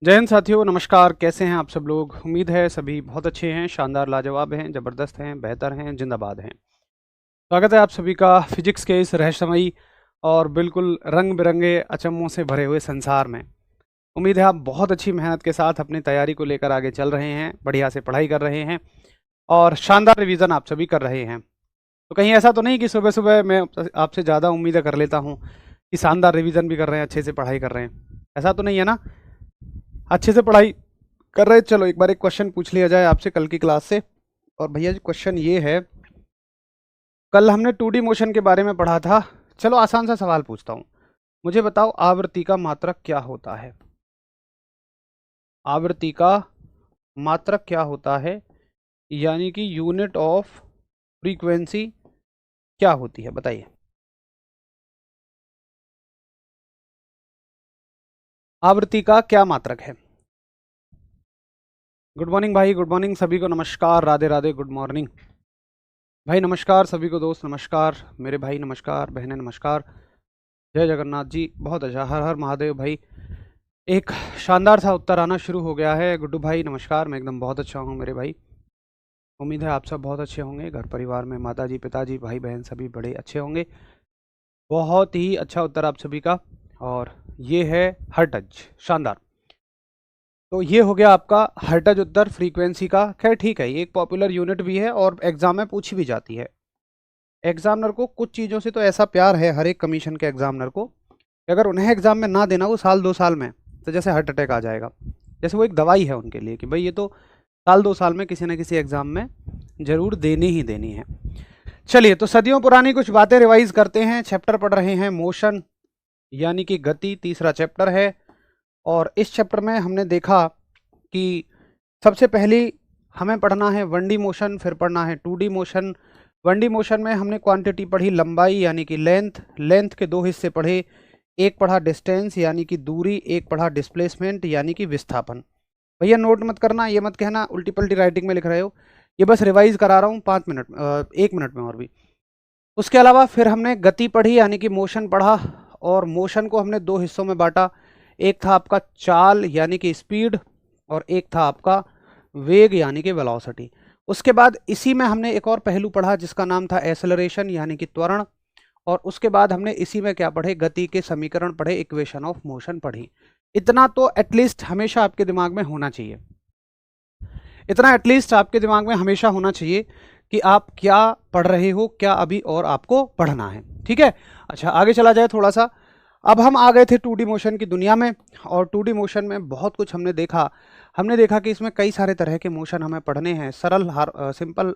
जय हिंद साथियों, नमस्कार। कैसे हैं आप सब लोग? उम्मीद है सभी बहुत अच्छे हैं, शानदार, लाजवाब हैं, ज़बरदस्त हैं, बेहतर हैं, जिंदाबाद हैं। स्वागत है आप सभी का फिजिक्स के इस रहस्यमयी और बिल्कुल रंग बिरंगे अचम्भों से भरे हुए संसार में। उम्मीद है आप बहुत अच्छी मेहनत के साथ अपनी तैयारी को लेकर आगे चल रहे हैं, बढ़िया से पढ़ाई कर रहे हैं और शानदार रिवीजन आप सभी कर रहे हैं। तो कहीं ऐसा तो नहीं कि सुबह सुबह मैं आपसे ज़्यादा उम्मीदें कर लेता हूँ कि शानदार रिवीजन भी कर रहे हैं, अच्छे से पढ़ाई कर रहे हैं? ऐसा तो नहीं है ना? अच्छे से पढ़ाई कर रहे? चलो एक बार एक क्वेश्चन पूछ लिया जाए आपसे कल की क्लास से। और भैया जी, क्वेश्चन ये है, कल हमने 2D मोशन के बारे में पढ़ा था। चलो आसान सा सवाल पूछता हूँ, मुझे बताओ आवृत्ति का मात्रक क्या होता है? आवृत्ति का मात्रक क्या होता है, यानी कि यूनिट ऑफ फ्रीक्वेंसी क्या होती है? बताइए। आवृत्ति का क्या मात्रक है? गुड मॉर्निंग भाई, गुड मॉर्निंग सभी को, नमस्कार, राधे राधे, गुड मॉर्निंग भाई, नमस्कार सभी को, दोस्त नमस्कार, मेरे भाई नमस्कार, बहनें नमस्कार, जय जगन्नाथ जी, बहुत अच्छा, हर हर महादेव भाई। एक शानदार सा उत्तर आना शुरू हो गया है। गुड्डू भाई नमस्कार, मैं एकदम बहुत अच्छा हूँ मेरे भाई। उम्मीद है आप सब बहुत अच्छे होंगे, घर परिवार में माता जी, पिताजी, भाई बहन सभी बड़े अच्छे होंगे। बहुत ही अच्छा उत्तर आप सभी का। और ये है हर्ट्ज, शानदार। तो ये हो गया आपका हर्ट्ज उत्तर फ्रीक्वेंसी का। खैर ठीक है, ये एक पॉपुलर यूनिट भी है और एग्जाम में पूछी भी जाती है। एग्जामिनर को कुछ चीज़ों से तो ऐसा प्यार है, हर एक कमीशन के एग्जामिनर को, कि अगर उन्हें एग्जाम में ना देना वो साल 2 साल में, तो जैसे हार्ट अटैक आ जाएगा, जैसे वो एक दवाई है उनके लिए कि भाई ये तो साल 2 साल में किसी न किसी एग्जाम में जरूर देनी ही देनी है। चलिए, तो सदियों पुरानी कुछ बातें रिवाइज करते हैं। चैप्टर पढ़ रहे हैं मोशन, यानी कि गति, तीसरा चैप्टर है। और इस चैप्टर में हमने देखा कि सबसे पहली हमें पढ़ना है 1D मोशन, फिर पढ़ना है 2D मोशन। 1D मोशन में हमने क्वांटिटी पढ़ी लंबाई यानी कि लेंथ, लेंथ के दो हिस्से पढ़े, एक पढ़ा डिस्टेंस यानी कि दूरी, एक पढ़ा डिस्प्लेसमेंट यानी कि विस्थापन। भैया नोट मत करना, ये मत कहना उल्टी पल्टी राइटिंग में लिख रहे हो, ये बस रिवाइज करा रहा हूँ 5 मिनट 1 मिनट में और भी। उसके अलावा फिर हमने गति पढ़ी यानी कि मोशन पढ़ा, और मोशन को हमने दो हिस्सों में बांटा। एक था आपका चाल यानी कि स्पीड, और एक था आपका वेग यानी कि वेलोसिटी। उसके बाद इसी में हमने एक और पहलू पढ़ा जिसका नाम था एक्सेलरेशन यानी कि त्वरण। और उसके बाद हमने इसी में क्या पढ़े, गति के समीकरण पढ़े, इक्वेशन ऑफ मोशन पढ़ी। इतना तो एटलीस्ट हमेशा आपके दिमाग में होना चाहिए, इतना एटलीस्ट आपके दिमाग में हमेशा होना चाहिए कि आप क्या पढ़ रहे हो, क्या अभी और आपको पढ़ना है। ठीक है, अच्छा आगे चला जाए थोड़ा सा। अब हम आ गए थे 2D मोशन की दुनिया में, और 2D मोशन में बहुत कुछ हमने देखा। हमने देखा कि इसमें कई सारे तरह के मोशन हमें पढ़ने हैं। सिंपल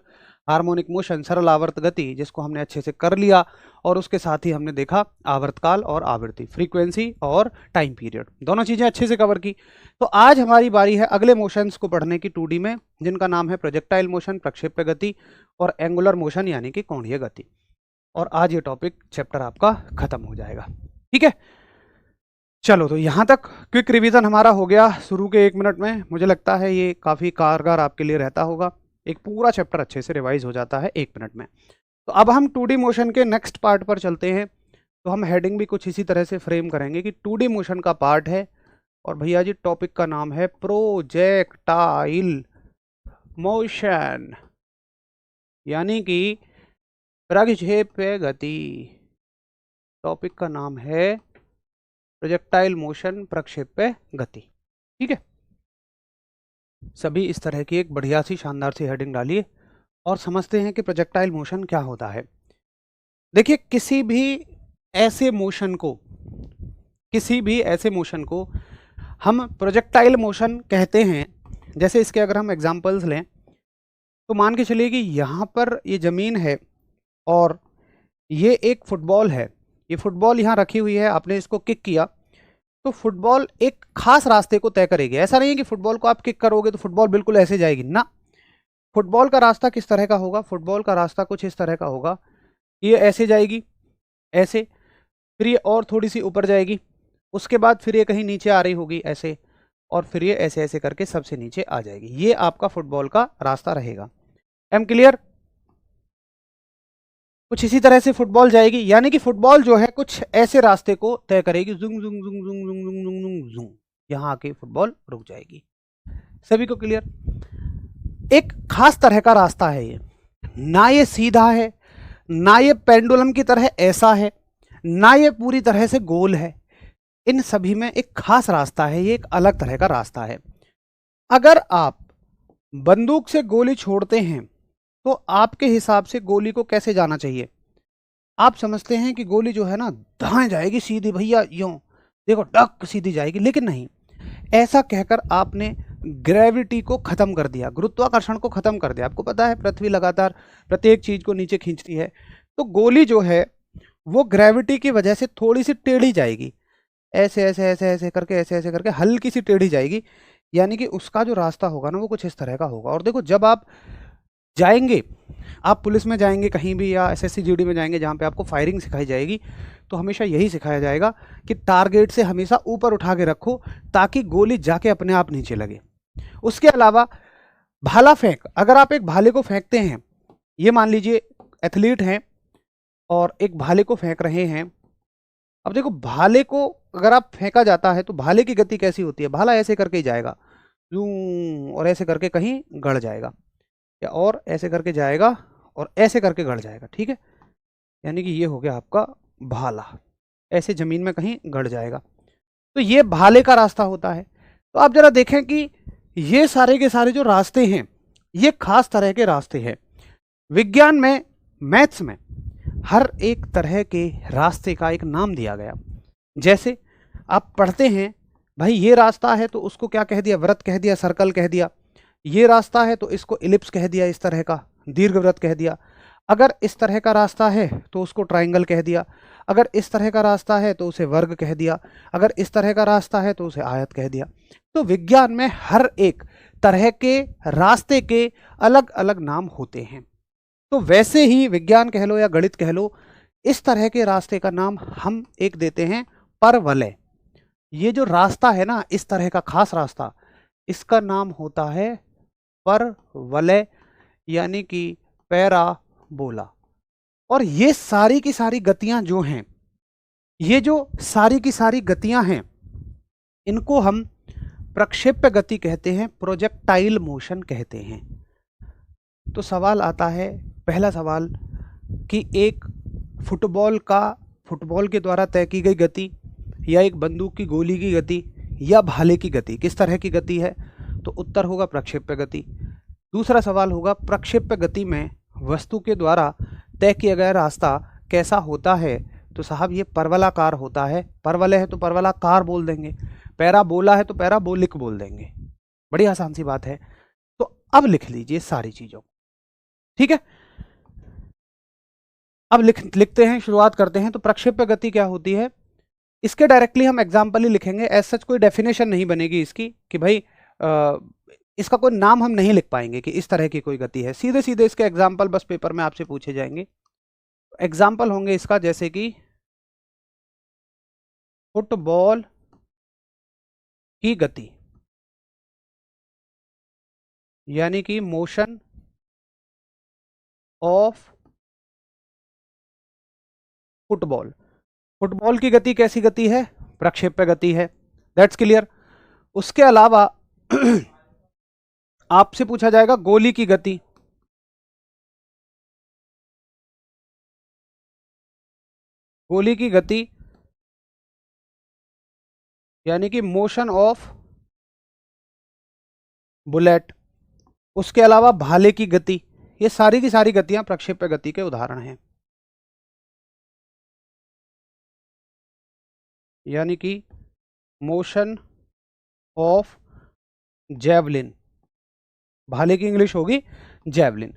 हार्मोनिक मोशन, सरल आवर्त गति, जिसको हमने अच्छे से कर लिया। और उसके साथ ही हमने देखा आवर्तकाल और आवृत्ति, फ्रीक्वेंसी और टाइम पीरियड, दोनों चीज़ें अच्छे से कवर की। तो आज हमारी बारी है अगले मोशंस को पढ़ने की 2D में, जिनका नाम है प्रोजेक्टाइल मोशन, प्रक्षेप्य गति, और एंगुलर मोशन यानी कि कोणीय गति। और आज ये टॉपिक चैप्टर आपका खत्म हो जाएगा। ठीक है, चलो तो यहाँ तक क्विक रिवीजन हमारा हो गया शुरू के 1 मिनट में। मुझे लगता है ये काफ़ी कारगर आपके लिए रहता होगा, एक पूरा चैप्टर अच्छे से रिवाइज हो जाता है 1 मिनट में। तो अब हम 2D मोशन के नेक्स्ट पार्ट पर चलते हैं। तो हम हेडिंग भी कुछ इसी तरह से फ्रेम करेंगे कि 2D मोशन का पार्ट है, और भैया जी टॉपिक का नाम है प्रोजेक्टाइल मोशन, यानी कि प्रक्षेप्य गति। टॉपिक का नाम है प्रोजेक्टाइल मोशन, प्रक्षेप्य गति। ठीक है, सभी इस तरह की एक बढ़िया सी शानदार सी हेडिंग डालिए और समझते हैं कि प्रोजेक्टाइल मोशन क्या होता है। देखिए, किसी भी ऐसे मोशन को हम प्रोजेक्टाइल मोशन कहते हैं। जैसे इसके अगर हम एग्जांपल्स लें, तो मान के चलिए कि यहाँ पर ये ज़मीन है और ये एक फुटबॉल है। ये फुटबॉल यहाँ रखी हुई है, आपने इसको किक किया तो फुटबॉल एक खास रास्ते को तय करेगी। ऐसा नहीं है कि फुटबॉल को आप किक करोगे तो फुटबॉल बिल्कुल ऐसे जाएगी ना। फुटबॉल का रास्ता किस तरह का होगा? फुटबॉल का रास्ता कुछ इस तरह का होगा, ये ऐसे जाएगी, ऐसे, फिर ये और थोड़ी सी ऊपर जाएगी, उसके बाद फिर ये कहीं नीचे आ रही होगी ऐसे, और फिर ये ऐसे ऐसे करके सबसे नीचे आ जाएगी। ये आपका फुटबॉल का रास्ता रहेगा। Am clear? कुछ इसी तरह से फुटबॉल जाएगी, यानी कि फुटबॉल जो है कुछ ऐसे रास्ते को तय करेगी, Jung Jung Jung Jung Jung Jung Jung Jung Jung. यहाँ आके फुटबॉल रुक जाएगी। सभी को क्लियर? एक खास तरह का रास्ता है ये, ना ये सीधा है, ना ये पेंडुलम की तरह ऐसा है, ना ये पूरी तरह से गोल है। इन सभी में एक खास रास्ता है, ये एक अलग तरह का रास्ता है। अगर आप बंदूक से गोली छोड़ते हैं तो आपके हिसाब से गोली को कैसे जाना चाहिए? आप समझते हैं कि गोली जो है ना दाएं जाएगी सीधी, भैया यूं देखो टक सीधी जाएगी, लेकिन नहीं। ऐसा कहकर आपने ग्रेविटी को खत्म कर दिया, गुरुत्वाकर्षण को खत्म कर दिया। आपको पता है पृथ्वी लगातार प्रत्येक चीज को नीचे खींचती है, तो गोली जो है वो ग्रेविटी की वजह से थोड़ी सी टेढ़ी जाएगी, ऐसे ऐसे ऐसे ऐसे करके, ऐसे ऐसे करके हल्की सी टेढ़ी जाएगी। यानी कि उसका जो रास्ता होगा ना वो कुछ इस तरह का होगा। और देखो जब आप जाएंगे, आप पुलिस में जाएंगे कहीं भी या एसएससी जीडी में जाएंगे जहाँ पे आपको फायरिंग सिखाई जाएगी, तो हमेशा यही सिखाया जाएगा कि टारगेट से हमेशा ऊपर उठा के रखो ताकि गोली जाके अपने आप नीचे लगे। उसके अलावा भाला फेंक, अगर आप एक भाले को फेंकते हैं, ये मान लीजिए एथलीट हैं और एक भाले को फेंक रहे हैं। अब देखो भाले को अगर आप फेंका जाता है तो भाले की गति कैसी होती है? भाला ऐसे करके ही जाएगा यूं, और ऐसे करके कहीं गड़ जाएगा, या और ऐसे करके जाएगा और ऐसे करके गड़ जाएगा, ठीक है। यानी कि ये हो गया आपका भाला, ऐसे जमीन में कहीं गड़ जाएगा। तो ये भाले का रास्ता होता है। तो आप जरा देखें कि ये सारे के सारे जो रास्ते हैं ये खास तरह के रास्ते हैं। विज्ञान में, मैथ्स में हर एक तरह के रास्ते का एक नाम दिया गया। जैसे आप पढ़ते हैं, भाई ये रास्ता है तो उसको क्या कह दिया? वृत्त कह दिया, सर्कल कह दिया। ये रास्ता है तो इसको इलिप्स कह दिया, इस तरह का दीर्घवृत्त कह दिया। अगर इस तरह का रास्ता है तो उसको ट्राइंगल कह दिया। अगर इस तरह का रास्ता है तो उसे वर्ग कह दिया। अगर इस तरह का रास्ता है तो उसे आयत कह दिया। तो विज्ञान में हर एक तरह के रास्ते के अलग अलग नाम होते हैं। तो वैसे ही विज्ञान कह लो या गणित कह लो, इस तरह के रास्ते का नाम हम एक देते हैं परवलय। ये जो रास्ता है ना, इस तरह का खास रास्ता, इसका नाम होता है परवलय, यानी कि पैराबोला। और ये सारी की सारी गतियां जो हैं, ये जो सारी की सारी गतियां हैं, इनको हम प्रक्षेप्य गति कहते हैं, प्रोजेक्टाइल मोशन कहते हैं। तो सवाल आता है, पहला सवाल, कि एक फुटबॉल के द्वारा तय की गई गति, या एक बंदूक की गोली की गति, या भाले की गति, किस तरह की गति है? तो उत्तर होगा प्रक्षेप्य गति। दूसरा सवाल होगा, प्रक्षेप्य गति में वस्तु के द्वारा तय किया गया रास्ता कैसा होता है? तो साहब ये परवलाकार होता है। परवलय है तो परवलाकार बोल देंगे, पैराबोला है तो पैराबोलिक बोल देंगे। बड़ी आसान सी बात है। तो अब लिख लीजिए सारी चीजों, ठीक है। अब लिखते हैं, शुरुआत करते हैं। तो प्रक्षेप्य गति क्या होती है, इसके डायरेक्टली हम एग्जाम्पल ही लिखेंगे। एज सच कोई डेफिनेशन नहीं बनेगी इसकी कि भाई इसका कोई नाम हम नहीं लिख पाएंगे कि इस तरह की कोई गति है। सीधे सीधे इसके एग्जाम्पल बस पेपर में आपसे पूछे जाएंगे। एग्जाम्पल होंगे इसका, जैसे कि फुटबॉल की गति, यानी कि मोशन ऑफ फुटबॉल। फुटबॉल की गति कैसी गति है? प्रक्षेप्य गति है। That's clear. उसके अलावा आपसे पूछा जाएगा गोली की गति। गोली की गति यानी कि मोशन ऑफ बुलेट। उसके अलावा भाले की गति। ये सारी की सारी गतियां प्रक्षेप्य गति के उदाहरण हैं। यानी कि मोशन ऑफ जेवलिन, भाले की इंग्लिश होगी जेवलिन।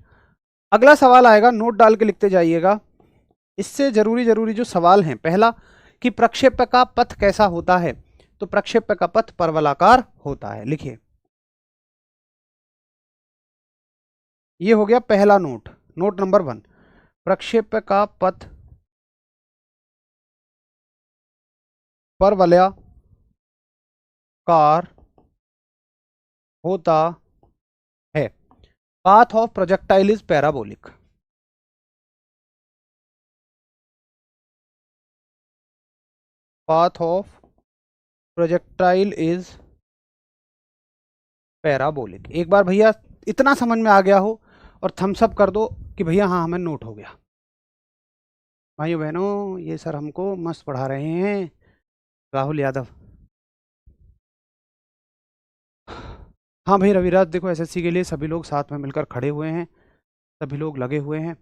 अगला सवाल आएगा, नोट डाल के लिखते जाइएगा। इससे जरूरी जरूरी जो सवाल हैं, पहला कि प्रक्षेप्य का पथ कैसा होता है? तो प्रक्षेप्य का पथ परवलाकार होता है। लिखिए, ये हो गया पहला नोट, नोट नंबर 1। प्रक्षेप्य का पथ परवलयाकार होता है। Path of projectile is parabolic. Path of projectile is parabolic. एक बार भैया इतना समझ में आ गया हो और थम्स अप कर दो कि भैया हाँ हमें नोट हो गया। भाइयों बहनों, ये सर हमको मस्त पढ़ा रहे हैं, राहुल यादव। हाँ भाई रविराज, देखो एसएससी के लिए सभी लोग साथ में मिलकर खड़े हुए हैं, सभी लोग लगे हुए हैं।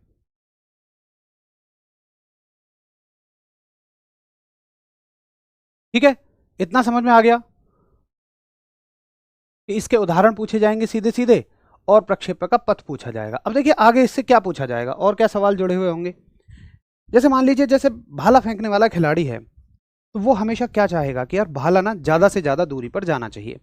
ठीक है, इतना समझ में आ गया कि इसके उदाहरण पूछे जाएंगे सीधे सीधे और प्रक्षेपण का पथ पूछा जाएगा। अब देखिए आगे इससे क्या पूछा जाएगा और क्या सवाल जुड़े हुए होंगे। जैसे मान लीजिए, जैसे भाला फेंकने वाला खिलाड़ी है, तो वो हमेशा क्या चाहेगा कि यार भाला ना ज़्यादा से ज़्यादा दूरी पर जाना चाहिए।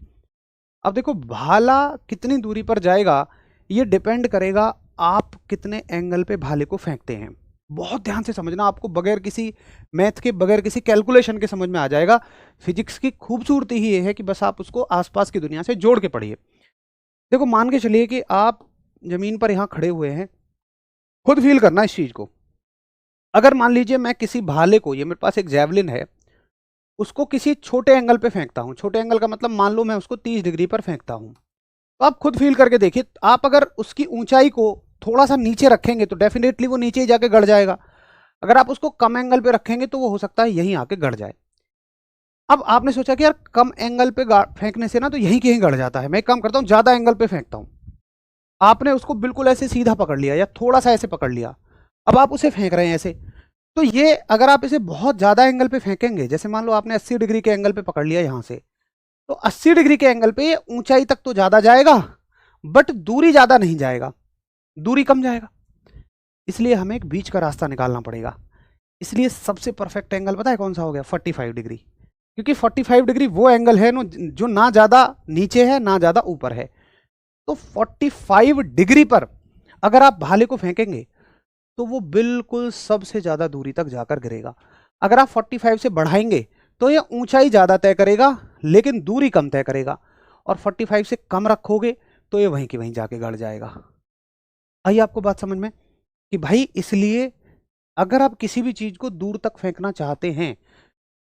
अब देखो भाला कितनी दूरी पर जाएगा ये डिपेंड करेगा आप कितने एंगल पे भाले को फेंकते हैं। बहुत ध्यान से समझना, आपको बगैर किसी मैथ के, बगैर किसी कैलकुलेशन के समझ में आ जाएगा। फिजिक्स की खूबसूरती ही ये है कि बस आप उसको आसपास की दुनिया से जोड़ के पढ़िए। देखो मान के चलिए कि आप जमीन पर यहाँ खड़े हुए हैं, खुद फील करना इस चीज को। अगर मान लीजिए मैं किसी भाले को, ये मेरे पास एक जैवलिन है, उसको किसी छोटे एंगल पे फेंकता हूँ, छोटे एंगल का मतलब मान लो मैं उसको 30 डिग्री पर फेंकता हूँ, तो आप खुद फील करके देखिए, आप अगर उसकी ऊंचाई को थोड़ा सा नीचे रखेंगे तो डेफिनेटली वो नीचे ही जाके गड़ जाएगा। अगर आप उसको कम एंगल पे रखेंगे तो वो हो सकता है यहीं आके गड़ जाए। अब आपने सोचा कि यार कम एंगल पे फेंकने से ना तो यहीं कहीं गड़ जाता है, मैं एक काम करता हूँ ज्यादा एंगल पे फेंकता हूँ। आपने उसको बिल्कुल ऐसे सीधा पकड़ लिया या थोड़ा सा ऐसे पकड़ लिया, अब आप उसे फेंक रहे हैं ऐसे। तो ये अगर आप इसे बहुत ज्यादा एंगल पे फेंकेंगे, जैसे मान लो आपने 80 डिग्री के एंगल पे पकड़ लिया यहां से, तो 80 डिग्री के एंगल पे ये ऊंचाई तक तो ज्यादा जाएगा बट दूरी ज्यादा नहीं जाएगा, दूरी कम जाएगा। इसलिए हमें एक बीच का रास्ता निकालना पड़ेगा। इसलिए सबसे परफेक्ट एंगल पता है कौन सा हो गया? 45 डिग्री। क्योंकि 45 डिग्री वो एंगल है जो ना ज्यादा नीचे है ना ज्यादा ऊपर है। तो 45 डिग्री पर अगर आप भाले को फेंकेंगे तो वो बिल्कुल सबसे ज्यादा दूरी तक जाकर गिरेगा। अगर आप 45 से बढ़ाएंगे तो ये ऊंचाई ज्यादा तय करेगा लेकिन दूरी कम तय करेगा, और 45 से कम रखोगे तो ये वहीं की वहीं जाके गड़ जाएगा। आइए आपको बात समझ में कि भाई इसलिए अगर आप किसी भी चीज को दूर तक फेंकना चाहते हैं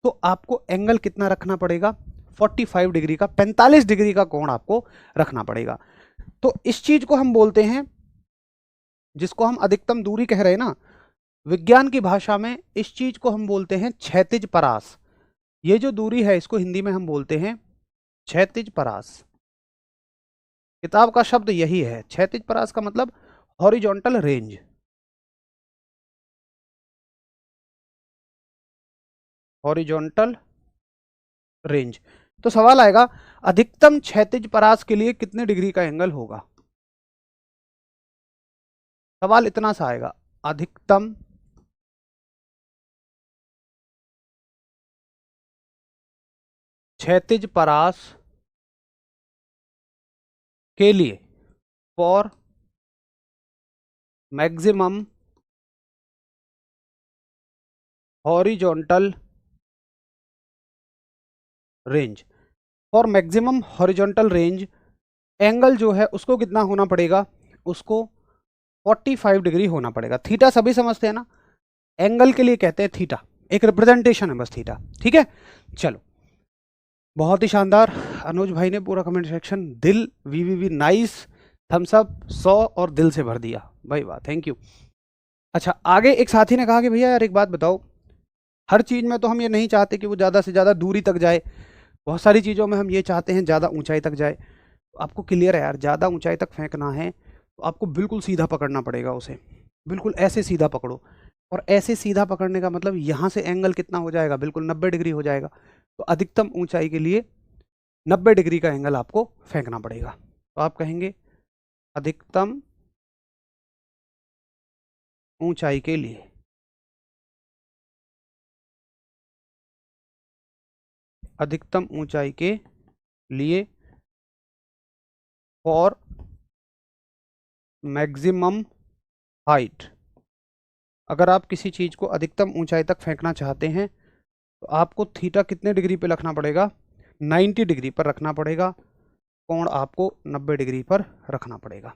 तो आपको एंगल कितना रखना पड़ेगा? 45 डिग्री का, 45 डिग्री का कोण आपको रखना पड़ेगा। तो इस चीज को हम बोलते हैं, जिसको हम अधिकतम दूरी कह रहे हैं ना, विज्ञान की भाषा में इस चीज को हम बोलते हैं क्षैतिज परास। ये जो दूरी है इसको हिंदी में हम बोलते हैं क्षैतिज परास। किताब का शब्द यही है, क्षैतिज परास का मतलब हॉरिजॉन्टल रेंज। Horizontal range. तो सवाल आएगा अधिकतम क्षैतिज परास के लिए कितने डिग्री का एंगल होगा? सवाल इतना सा आएगा, अधिकतम क्षैतिज परास के लिए, for maximum horizontal range, for maximum horizontal range angle जो है उसको कितना होना पड़ेगा? उसको 45 डिग्री होना पड़ेगा। थीटा सभी समझते हैं ना, एंगल के लिए कहते हैं थीटा, एक रिप्रेजेंटेशन है बस थीटा। ठीक है, चलो बहुत ही शानदार। अनुज भाई ने पूरा कमेंट सेक्शन दिल वी नाइस, थम्स अप 100 और दिल से भर दिया भाई, वाह थैंक यू। अच्छा आगे एक साथी ने कहा कि भैया यार एक बात बताओ, हर चीज़ में तो हम ये नहीं चाहते कि वो ज़्यादा से ज़्यादा दूरी तक जाए, बहुत सारी चीज़ों में हम ये चाहते हैं ज़्यादा ऊंचाई तक जाए। तो आपको क्लियर है यार, ज़्यादा ऊंचाई तक फेंकना है तो आपको बिल्कुल सीधा पकड़ना पड़ेगा उसे, बिल्कुल ऐसे सीधा पकड़ो। और ऐसे सीधा पकड़ने का मतलब यहाँ से एंगल कितना हो जाएगा? बिल्कुल 90 डिग्री हो जाएगा। तो अधिकतम ऊंचाई के लिए 90 डिग्री का एंगल आपको फेंकना पड़ेगा। तो आप कहेंगे अधिकतम ऊंचाई के लिए, अधिकतम ऊंचाई के लिए फॉर मैक्सिमम हाइट, अगर आप किसी चीज़ को अधिकतम ऊंचाई तक फेंकना चाहते हैं तो आपको थीटा कितने डिग्री पे रखना पड़ेगा? 90 डिग्री पर रखना पड़ेगा, कोण आपको 90 डिग्री पर रखना पड़ेगा।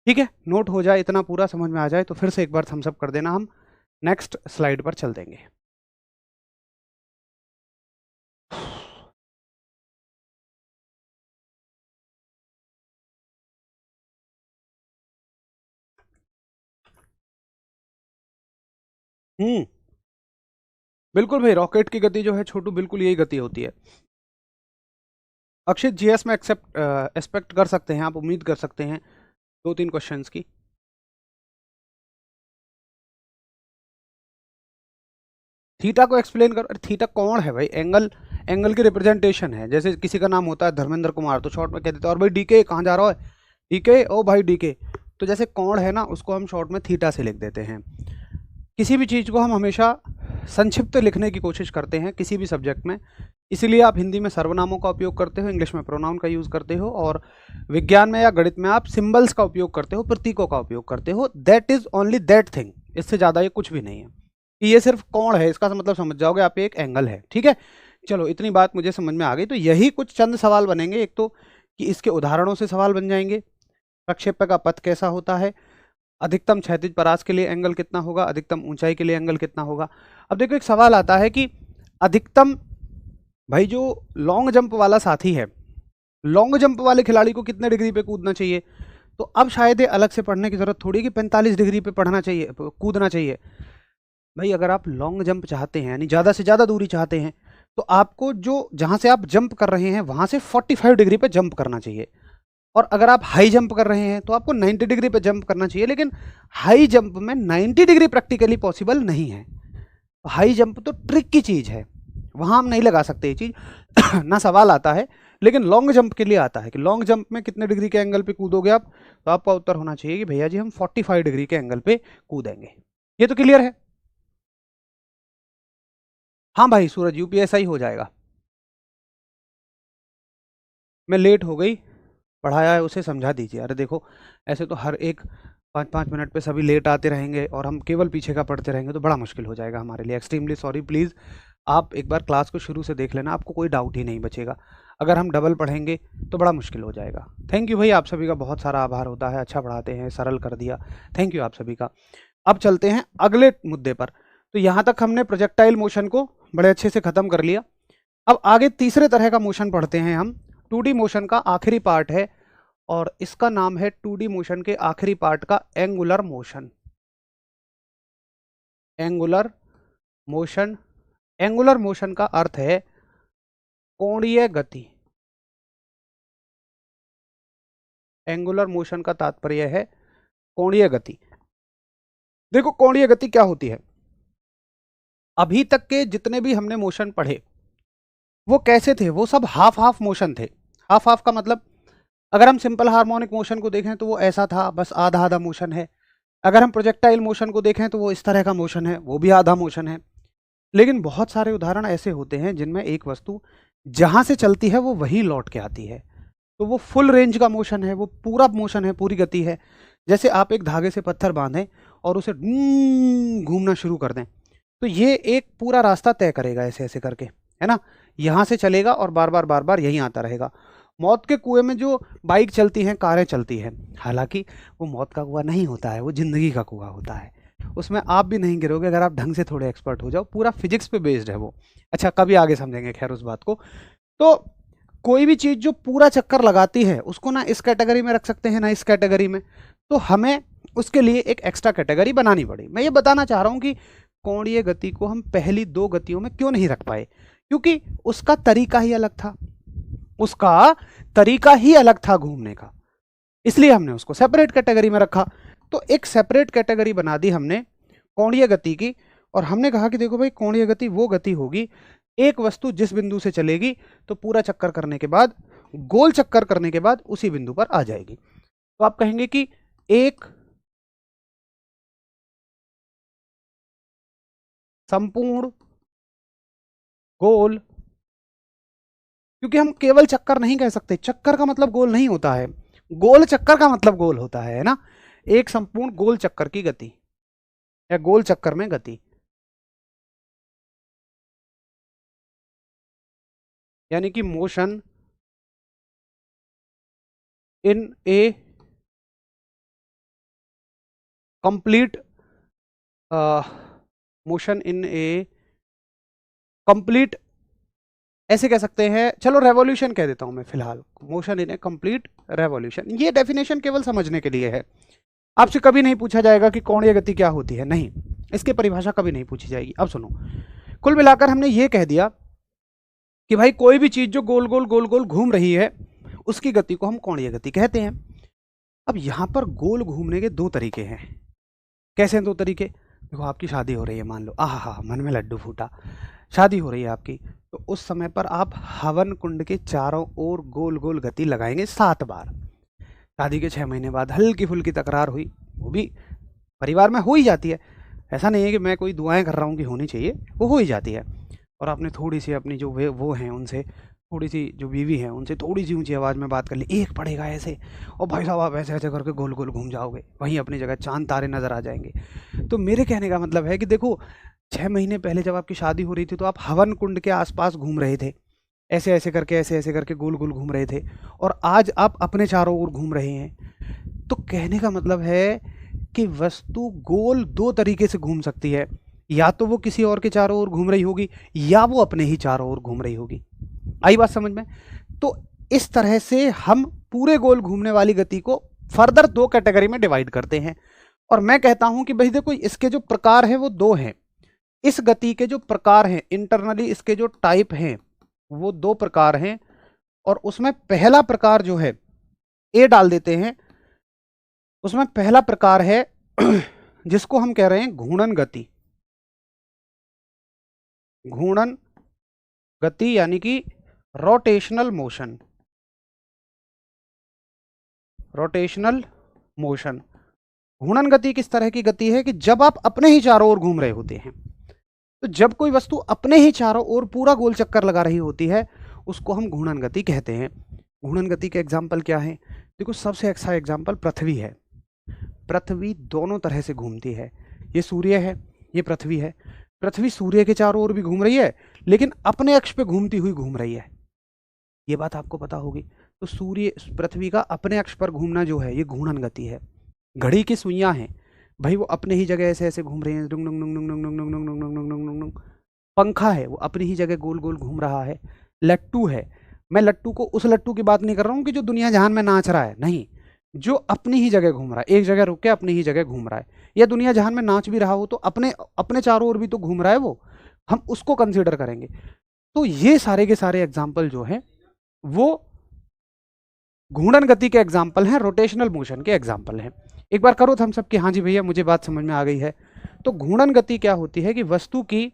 ठीक है, नोट हो जाए, इतना पूरा समझ में आ जाए तो फिर से एक बार थम्स अप कर देना, हम नेक्स्ट स्लाइड पर चल देंगे। बिल्कुल भाई, रॉकेट की गति जो है छोटू बिल्कुल यही गति होती है। अक्षित जीएस में एक्सपेक्ट कर सकते हैं, आप उम्मीद कर सकते हैं 2-3 क्वेश्चंस की। थीटा को एक्सप्लेन करो। थीटा कौन है भाई? एंगल की रिप्रेजेंटेशन है। जैसे किसी का नाम होता है धर्मेंद्र कुमार, तो शॉर्ट में कह देते हैं और भाई डीके कहाँ जा रहा है, डीके ओ भाई डीके। तो जैसे कौन है ना, उसको हम शॉर्ट में थीटा से लिख देते हैं। किसी भी चीज़ को हम हमेशा संक्षिप्त लिखने की कोशिश करते हैं किसी भी सब्जेक्ट में, इसीलिए आप हिंदी में सर्वनामों का उपयोग करते हो, इंग्लिश में प्रोनाउन का यूज़ करते हो, और विज्ञान में या गणित में आप सिंबल्स का उपयोग करते हो, प्रतीकों का उपयोग करते हो। That is only that thing, इससे ज़्यादा ये कुछ भी नहीं है। ये सिर्फ कोण है, इसका मतलब समझ जाओगे आप, एक एंगल है। ठीक है, चलो इतनी बात मुझे समझ में आ गई। तो यही कुछ चंद सवाल बनेंगे। एक तो कि इसके उदाहरणों से सवाल बन जाएंगे, प्रक्षेपक का पथ कैसा होता है, अधिकतम क्षैतिज परास के लिए एंगल कितना होगा, अधिकतम ऊंचाई के लिए एंगल कितना होगा। अब देखो एक सवाल आता है कि अधिकतम, भाई जो लॉन्ग जंप वाला साथी है, लॉन्ग जंप वाले खिलाड़ी को कितने डिग्री पे कूदना चाहिए? तो अब शायद ये अलग से पढ़ने की जरूरत थोड़ी कि 45 डिग्री पे पढ़ना चाहिए, कूदना चाहिए। भाई अगर आप लॉन्ग जंप चाहते हैं, यानी ज़्यादा से ज़्यादा दूरी चाहते हैं, तो आपको जो जहाँ से आप जंप कर रहे हैं वहाँ से 45 डिग्री पे जंप करना चाहिए। और अगर आप हाई जंप कर रहे हैं तो आपको 90 डिग्री पे जंप करना चाहिए। लेकिन हाई जंप में 90 डिग्री प्रैक्टिकली पॉसिबल नहीं है। हाई जंप तो ट्रिक की चीज़ है, वहाँ हम नहीं लगा सकते ये चीज़ ना सवाल आता है। लेकिन लॉन्ग जंप के लिए आता है कि लॉन्ग जंप में कितने डिग्री के एंगल पे कूदोगे आप, तो आपका उत्तर होना चाहिए कि भैया जी हम 45 डिग्री के एंगल पे कूदेंगे। ये तो क्लियर है? हाँ भाई सूरज, यूपीएसआई हो जाएगा। मैं लेट हो गई, पढ़ाया है उसे समझा दीजिए। अरे देखो ऐसे तो हर एक 5-5 मिनट पे सभी लेट आते रहेंगे और हम केवल पीछे का पढ़ते रहेंगे तो बड़ा मुश्किल हो जाएगा हमारे लिए। Extremely sorry. प्लीज़ आप एक बार क्लास को शुरू से देख लेना, आपको कोई डाउट ही नहीं बचेगा। अगर हम डबल पढ़ेंगे तो बड़ा मुश्किल हो जाएगा। थैंक यू भाई, आप सभी का बहुत सारा आभार होता है, अच्छा पढ़ाते हैं, सरल कर दिया, थैंक यू आप सभी का। अब चलते हैं अगले मुद्दे पर। तो यहाँ तक हमने प्रोजेक्टाइल मोशन को बड़े अच्छे से ख़त्म कर लिया। अब आगे तीसरे तरह का मोशन पढ़ते हैं हम। 2D मोशन का आखिरी पार्ट है और इसका नाम है 2D मोशन के आखिरी पार्ट का angular motion. Angular motion, angular motion का अर्थ है कोणीय गति। एंगुलर मोशन का तात्पर्य है कोणीय गति। देखो कोणीय गति क्या होती है, अभी तक के जितने भी हमने मोशन पढ़े वो कैसे थे? वो सब हाफ हाफ मोशन थे। हाफ हाफ का मतलब, अगर हम सिंपल हार्मोनिक मोशन को देखें तो वो ऐसा था, बस आधा आधा मोशन है। अगर हम प्रोजेक्टाइल मोशन को देखें तो वो इस तरह का मोशन है, वो भी आधा मोशन है। लेकिन बहुत सारे उदाहरण ऐसे होते हैं जिनमें एक वस्तु जहां से चलती है वो वहीं लौट के आती है, तो वो फुल रेंज का मोशन है, वो पूरा मोशन है, पूरी गति है। जैसे आप एक धागे से पत्थर बांधें और उसे घूमना शुरू कर दें, तो ये एक पूरा रास्ता तय करेगा ऐसे ऐसे करके, है ना। यहाँ से चलेगा और बार बार यहीं आता रहेगा। मौत के कुएं में जो बाइक चलती हैं, कारें चलती हैं, हालांकि वो मौत का कुआं नहीं होता है, वो जिंदगी का कुआं होता है। उसमें आप भी नहीं गिरोगे अगर आप ढंग से थोड़े एक्सपर्ट हो जाओ, पूरा फिजिक्स पे बेस्ड है वो। अच्छा कभी आगे समझेंगे खैर उस बात को। तो कोई भी चीज़ जो पूरा चक्कर लगाती है उसको ना इस कैटेगरी में रख सकते हैं ना इस कैटेगरी में, तो हमें उसके लिए एक एक्स्ट्रा कैटेगरी बनानी पड़ी। मैं ये बताना चाह रहा हूँ कि कोणीय गति को हम पहली दो गतियों में क्यों नहीं रख पाए, क्योंकि उसका तरीका ही अलग था, उसका तरीका ही अलग था घूमने का, इसलिए हमने उसको सेपरेट कैटेगरी में रखा। तो एक सेपरेट कैटेगरी बना दी हमने कोणीय गति की, और हमने कहा कि देखो भाई कोणीय गति वो गति होगी, एक वस्तु जिस बिंदु से चलेगी तो पूरा चक्कर करने के बाद, गोल चक्कर करने के बाद उसी बिंदु पर आ जाएगी। तो आप कहेंगे कि एक संपूर्ण गोल, क्योंकि हम केवल चक्कर नहीं कह सकते, चक्कर का मतलब गोल नहीं होता है, गोल चक्कर का मतलब गोल होता है ना। एक संपूर्ण गोल चक्कर की गति या गोल चक्कर में गति, यानी कि motion in A complete, motion in A complete, ऐसे कह सकते हैं, चलो रेवोल्यूशन कह देता हूं मैं फिलहाल, motion in A complete revolution. ये डेफिनेशन केवल समझने के लिए है, आपसे कभी नहीं पूछा जाएगा कि कोणीय गति क्या होती है, नहीं। इसकी परिभाषा कभी नहीं पूछी जाएगी। अब सुनो, कुल मिलाकर हमने ये कह दिया कि भाई कोई भी चीज जो गोल गोल गोल गोल घूम रही है उसकी गति को हम कोणीय गति कहते हैं। अब यहां पर गोल घूमने के दो तरीके हैं। कैसे हैं दो तरीके? देखो, आपकी शादी हो रही है, मान लो, आहा मन में लड्डू फूटा, शादी हो रही है आपकी, तो उस समय पर आप हवन कुंड के चारों ओर गोल गोल गति लगाएंगे 7 बार। शादी के 6 महीने बाद हल्की फुल्की तकरार हुई, वो भी परिवार में हो ही जाती है, ऐसा नहीं है कि मैं कोई दुआएं कर रहा हूँ कि होनी चाहिए, वो हो ही जाती है। और आपने थोड़ी सी अपनी जो वो हैं उनसे, थोड़ी सी जो बीवी हैं उनसे थोड़ी सी ऊंची आवाज़ में बात कर ली, एक पड़ेगा ऐसे, और भाई साहब आप ऐसे ऐसे करके गोल गोल घूम जाओगे, वहीं अपनी जगह चांद तारे नज़र आ जाएंगे। तो मेरे कहने का मतलब है कि देखो, 6 महीने पहले जब आपकी शादी हो रही थी तो आप हवन कुंड के आसपास घूम रहे थे, ऐसे ऐसे करके गोल गोल घूम रहे थे, और आज आप अपने चारों ओर घूम रहे हैं। तो कहने का मतलब है कि वस्तु गोल दो तरीके से घूम सकती है, या तो वो किसी और के चारों ओर घूम रही होगी, या वो अपने ही चारों ओर घूम रही होगी। आई बात समझ में? तो इस तरह से हम पूरे गोल घूमने वाली गति को फर्दर दो कैटेगरी में डिवाइड करते हैं। और मैं कहता हूं कि भाई देखो, इसके जो प्रकार हैं वो दो हैं। इस गति के जो प्रकार हैं, इंटरनली इसके जो टाइप हैं वो दो प्रकार हैं। और उसमें पहला प्रकार जो है, ए डाल देते हैं, उसमें पहला प्रकार है जिसको हम कह रहे हैं घूर्णन गति। घूर्णन गति यानी कि रोटेशनल मोशन। Rotational motion. घूर्णन गति किस तरह की गति है कि जब आप अपने ही चारों ओर घूम रहे होते हैं, तो जब कोई वस्तु अपने ही चारों ओर पूरा गोल चक्कर लगा रही होती है उसको हम घूर्णन गति कहते हैं। घूर्णन गति के एग्जाम्पल क्या है? देखो, सबसे अच्छा एग्जाम्पल पृथ्वी है। पृथ्वी दोनों तरह से घूमती है। ये सूर्य है, ये पृथ्वी है। पृथ्वी सूर्य के चारों ओर भी घूम रही है, लेकिन अपने अक्ष पे घूमती हुई घूम रही है। ये बात आपको पता होगी। तो सूर्य, पृथ्वी का अपने अक्ष पर घूमना जो है ये घूर्णन गति है। घड़ी की सुइयां हैं भाई, वो अपने ही जगह ऐसे ऐसे घूम रही हैं, डुंग डुंग डुंग डुंग डुंग डुंग डुंग डुंग डुंग डुंग डुंग डुंग डुंग। पंखा है, वो अपनी ही जगह गोल गोल घूम रहा है। लट्टू है, मैं लट्टू को, उस लट्टू की बात नहीं कर रहा हूँ कि जो दुनिया जहान में नाच रहा है, नहीं, जो अपनी ही जगह घूम रहा है, एक जगह रुक के अपनी ही जगह घूम रहा है। या दुनिया जहान में नाच भी रहा हो तो अपने अपने चारों ओर भी तो घूम रहा है वो, हम उसको कंसिडर करेंगे। तो ये सारे के सारे एग्जाम्पल जो हैं वो घूर्णन गति के एग्जाम्पल हैं, रोटेशनल मोशन के एग्जाम्पल हैं। एक बार करो थम्स अप कि हाँ जी भैया मुझे बात समझ में आ गई है। तो घूर्णन गति क्या होती है कि वस्तु की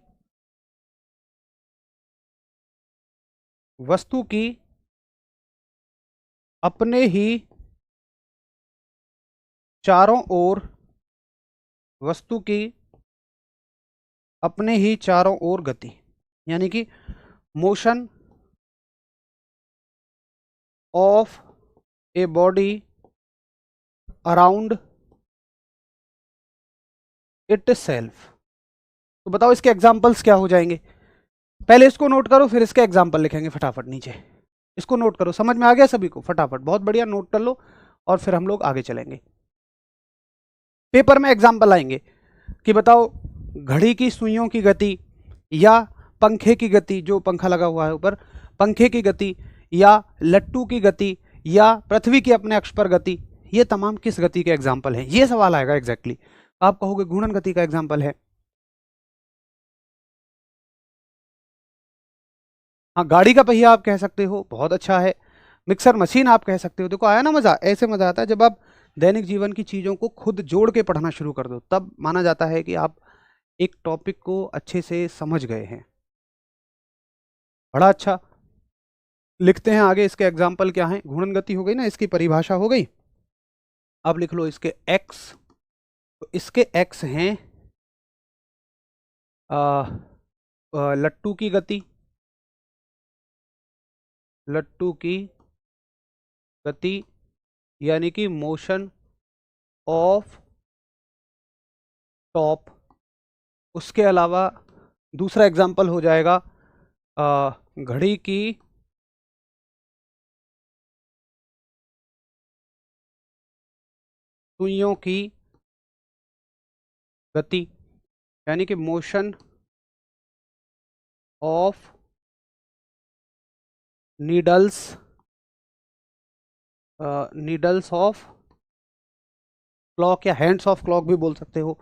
अपने ही चारों ओर, वस्तु की अपने ही चारों ओर गति, यानी कि motion of a body around it self. तो बताओ इसके एग्जाम्पल्स क्या हो जाएंगे? पहले इसको नोट करो, फिर इसके एग्जाम्पल लिखेंगे फटाफट नीचे। इसको नोट करो, समझ में आ गया सभी को? फटाफट, बहुत बढ़िया, नोट कर लो और फिर हम लोग आगे चलेंगे। पेपर में एग्जाम्पल आएंगे कि बताओ घड़ी की सुइयों की गति, या पंखे की गति, जो पंखा लगा हुआ है ऊपर, पंखे की गति, या लट्टू की गति, या पृथ्वी की अपने अक्ष पर गति। ये तमाम किस गति के एग्जाम्पल हैं? ये सवाल आएगा एग्जैक्टली। आप कहोगे घूर्णन गति का एग्जाम्पल है। हाँ, गाड़ी का पहिया आप कह सकते हो, बहुत अच्छा है। मिक्सर मशीन आप कह सकते हो। देखो, आया ना मजा? ऐसे मजा आता है जब आप दैनिक जीवन की चीजों को खुद जोड़ के पढ़ना शुरू कर दो, तब माना जाता है कि आप एक टॉपिक को अच्छे से समझ गए हैं। बड़ा अच्छा। लिखते हैं आगे, इसके एग्जाम्पल क्या हैं। घूर्णन गति हो गई ना, इसकी परिभाषा हो गई। अब लिख लो इसके एक्स। तो इसके एक्स हैं लट्टू की गति, लट्टू की गति यानी कि मोशन ऑफ टॉप। उसके अलावा दूसरा एग्जाम्पल हो जाएगा घड़ी की सुइयों की गति, यानी कि motion of needles, needles of clock, या हैंड्स ऑफ क्लॉक भी बोल सकते हो।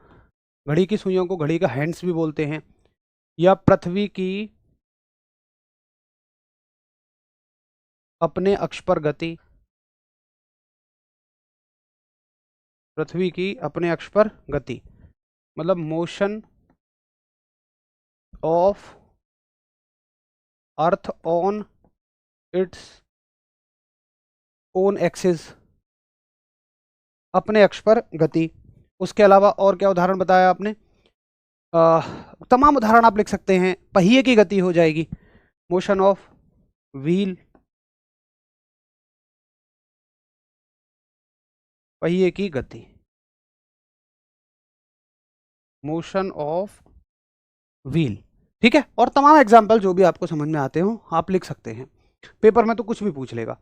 घड़ी की सुइयों को घड़ी का हैंड्स भी बोलते हैं। या पृथ्वी की अपने अक्ष पर गति, पृथ्वी की अपने अक्ष पर गति मतलब motion of earth on its own axis, अपने अक्ष पर गति। उसके अलावा और क्या उदाहरण बताया आपने? तमाम उदाहरण आप लिख सकते हैं। पहिए की गति हो जाएगी मोशन ऑफ व्हील, पहिए की गति, मोशन ऑफ व्हील। ठीक है, और तमाम एग्जाम्पल जो भी आपको समझ में आते हो आप लिख सकते हैं। पेपर में तो कुछ भी पूछ लेगा।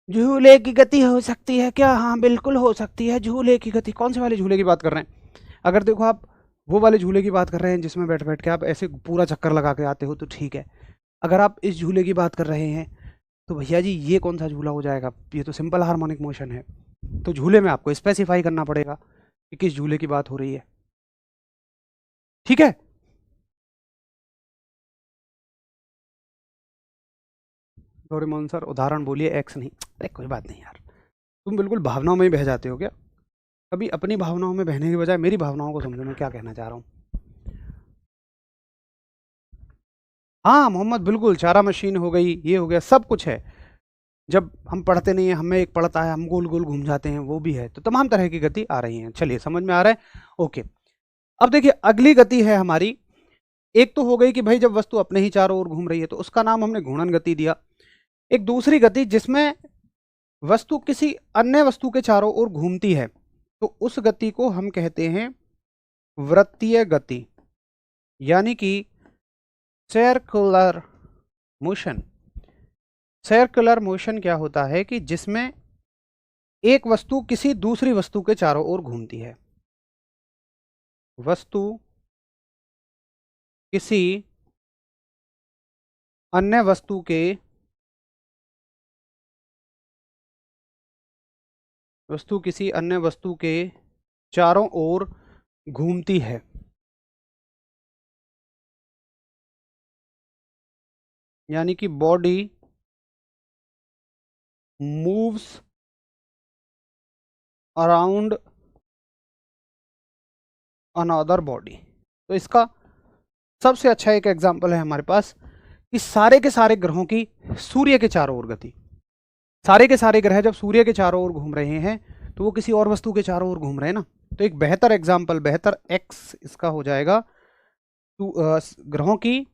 झूले की गति हो सकती है क्या? हाँ बिल्कुल हो सकती है झूले की गति। कौन से वाले झूले की बात कर रहे हैं? अगर देखो आप वो वाले झूले की बात कर रहे हैं जिसमें बैठ बैठ के आप ऐसे पूरा चक्कर लगा के आते हो तो ठीक है। अगर आप इस झूले की बात कर रहे हैं तो भैया जी ये कौन सा झूला हो जाएगा? ये तो सिंपल हार्मोनिक मोशन है। तो झूले में आपको स्पेसिफाई करना पड़ेगा कि किस झूले की बात हो रही है। ठीक है, डोरेमोन सर उदाहरण बोलिए, एक्स नहीं। अरे कोई बात नहीं यार, तुम बिल्कुल भावनाओं में ही बह जाते हो क्या? कभी अपनी भावनाओं में बहने की बजाय मेरी भावनाओं को समझो मैं क्या कहना चाह रहा हूँ। हाँ मोहम्मद, बिल्कुल चारा मशीन हो गई, ये हो गया, सब कुछ है। जब हम पढ़ते नहीं है, हमें एक पढ़ता है, हम गोल गोल घूम जाते हैं, वो भी है। तो तमाम तरह की गति आ रही है। चलिए समझ में आ रहा है? ओके, अब देखिए अगली गति है हमारी। एक तो हो गई कि भाई जब वस्तु अपने ही चारों ओर घूम रही है तो उसका नाम हमने घूर्णन गति दिया। एक दूसरी गति जिसमें वस्तु किसी अन्य वस्तु के चारों ओर घूमती है तो उस गति को हम कहते हैं वृत्तीय गति, यानी कि सर्कुलर मोशन। सर्कुलर मोशन क्या होता है कि जिसमें एक वस्तु किसी दूसरी वस्तु के चारों ओर घूमती है। वस्तु किसी अन्य वस्तु के चारों ओर घूमती है। यानी कि body moves around another body. तो इसका सबसे अच्छा एक एग्जांपल है हमारे पास कि सारे के सारे ग्रहों की सूर्य के चारों ओर गति। सारे के सारे ग्रह जब सूर्य के चारों ओर घूम रहे हैं तो वो किसी और वस्तु के चारों ओर घूम रहे हैं ना। तो एक बेहतर एग्जांपल, बेहतर एक्स इसका हो जाएगा ग्रहों की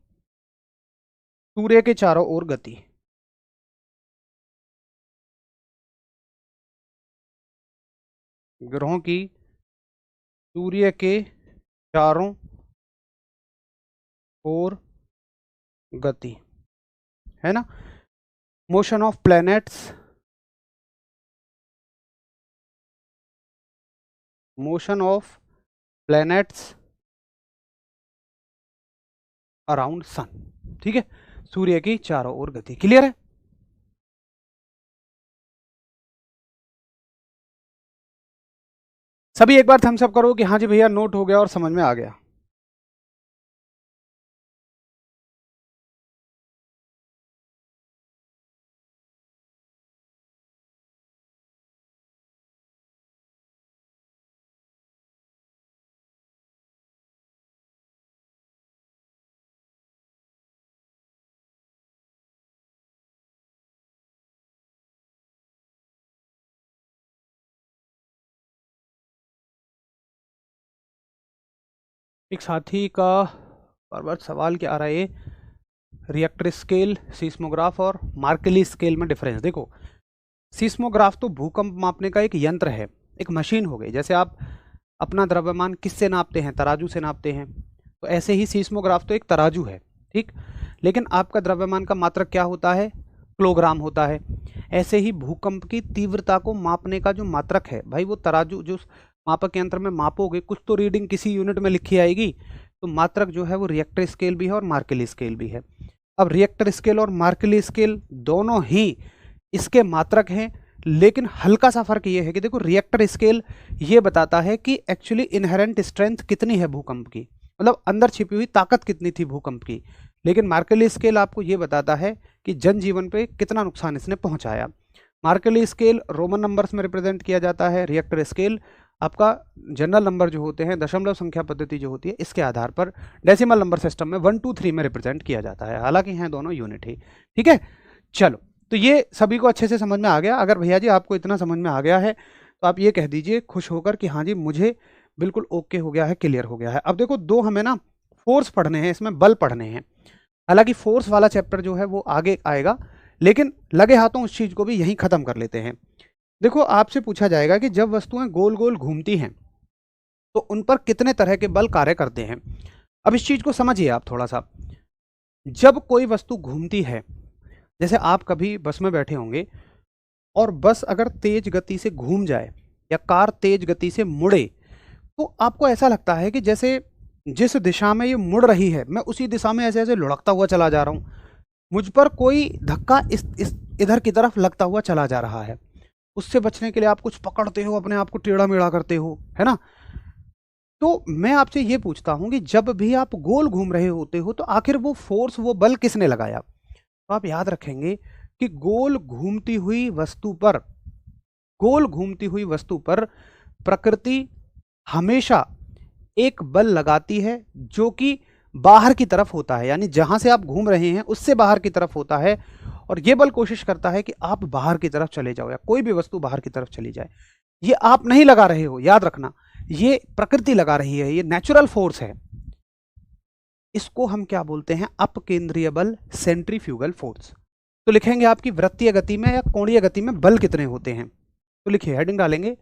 सूर्य के चारों ओर गति। ग्रहों की सूर्य के चारों ओर गति है ना। Motion of planets, motion of planets around sun. ठीक है, सूर्य की चारों ओर गति। क्लियर है? सभी एक बार थम्स अप करो कि हाँ जी भैया नोट हो गया और समझ में आ गया। एक साथी का बार बार सवाल क्या आ रहा है, रिएक्टर स्केल, सीस्मोग्राफ और मार्कली स्केल में डिफरेंस। देखो सीस्मोग्राफ तो भूकंप मापने का एक यंत्र है, एक मशीन हो गई। जैसे आप अपना द्रव्यमान किससे नापते हैं? तराजू से नापते हैं। तो ऐसे ही सीस्मोग्राफ तो एक तराजू है, ठीक। लेकिन आपका द्रव्यमान का मात्रक क्या होता है? किलोग्राम होता है। ऐसे ही भूकंप की तीव्रता को मापने का जो मात्रक है भाई, वो तराजू जो मापक यंत्र में मापोगे कुछ तो रीडिंग किसी यूनिट में लिखी आएगी। तो मात्रक जो है वो रिएक्टर स्केल भी है और मार्कली स्केल भी है। अब रिएक्टर स्केल और मार्कली स्केल दोनों ही इसके मात्रक हैं, लेकिन हल्का सा फर्क ये है कि देखो रिएक्टर स्केल ये बताता है कि एक्चुअली इनहेरेंट स्ट्रेंथ कितनी है भूकंप की, मतलब अंदर छिपी हुई ताकत कितनी थी भूकंप की। लेकिन मार्केली स्केल आपको ये बताता है कि जनजीवन पे कितना नुकसान इसने पहुंचाया। मार्केली स्केल रोमन नंबर्स में रिप्रेजेंट किया जाता है, रिएक्टर स्केल आपका जनरल नंबर जो होते हैं, दशमलव संख्या पद्धति जो होती है, इसके आधार पर डेसिमल नंबर सिस्टम में 1 2 3 में रिप्रेजेंट किया जाता है। हालांकि हैं दोनों यूनिट ही। ठीक है, चलो, तो ये सभी को अच्छे से समझ में आ गया। अगर भैया जी आपको इतना समझ में आ गया है तो आप ये कह दीजिए खुश होकर कि हाँ जी मुझे बिल्कुल ओके हो गया है, क्लियर हो गया है। अब देखो दो हमें ना फोर्स पढ़ने हैं, इसमें बल पढ़ने हैं। हालांकि फोर्स वाला चैप्टर जो है वो आगे आएगा, लेकिन लगे हाथों उस चीज को भी यहीं खत्म कर लेते हैं। देखो आपसे पूछा जाएगा कि जब वस्तुएं गोल गोल घूमती हैं तो उन पर कितने तरह के बल कार्य करते हैं। अब इस चीज को समझिए आप थोड़ा सा। जब कोई वस्तु घूमती है, जैसे आप कभी बस में बैठे होंगे और बस अगर तेज गति से घूम जाए या कार तेज गति से मुड़े, तो आपको ऐसा लगता है कि जैसे जिस दिशा में ये मुड़ रही है मैं उसी दिशा में ऐसे ऐसे लुढ़कता हुआ चला जा रहा हूं, मुझ पर कोई धक्का इस इधर की तरफ लगता हुआ चला जा रहा है। उससे बचने के लिए आप कुछ पकड़ते हो, अपने आप को टेढ़ा मेढ़ा करते हो, है ना। तो मैं आपसे ये पूछता हूं कि जब भी आप गोल घूम रहे होते हो तो आखिर वो फोर्स, वो बल किसने लगाया। तो आप याद रखेंगे कि गोल घूमती हुई वस्तु पर, गोल घूमती हुई वस्तु पर प्रकृति हमेशा एक बल लगाती है जो कि बाहर की तरफ होता है, यानी जहां से आप घूम रहे हैं उससे बाहर की तरफ होता है। और यह बल कोशिश करता है कि आप बाहर की तरफ चले जाओ या कोई भी वस्तु बाहर की तरफ चली जाए। ये आप नहीं लगा रहे हो, याद रखना, ये प्रकृति लगा रही है, ये नेचुरल फोर्स है। इसको हम क्या बोलते हैं, अपकेंद्रीय बल, सेंट्रीफ्यूगल फोर्स। तो लिखेंगे आपकी वृत्तीय गति में या कोणीय गति में बल कितने होते हैं। तो लिखिए, हेडिंग डालेंगे,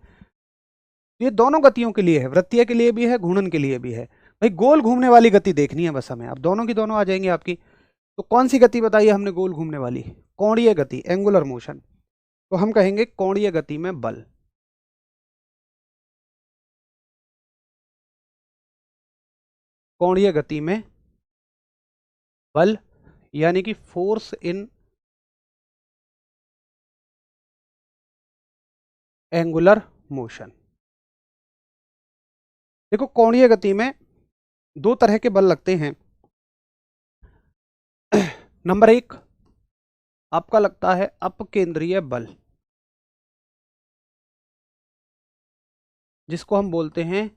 ये दोनों गतियों के लिए है, वृत्तीय के लिए भी है, घूर्णन के लिए भी है। भाई गोल घूमने वाली गति देखनी है बस हमें, अब दोनों की दोनों आ जाएंगी आपकी। तो कौन सी गति बताइए हमने गोल घूमने वाली, कोणीय गति, एंगुलर मोशन। तो हम कहेंगे कोणीय गति में बल। कोणीय गति में बल यानी कि फोर्स इन एंगुलर मोशन। देखो कोणीय गति में दो तरह के बल लगते हैं। नंबर एक आपका लगता है अपकेंद्रीय बल, जिसको हम बोलते हैं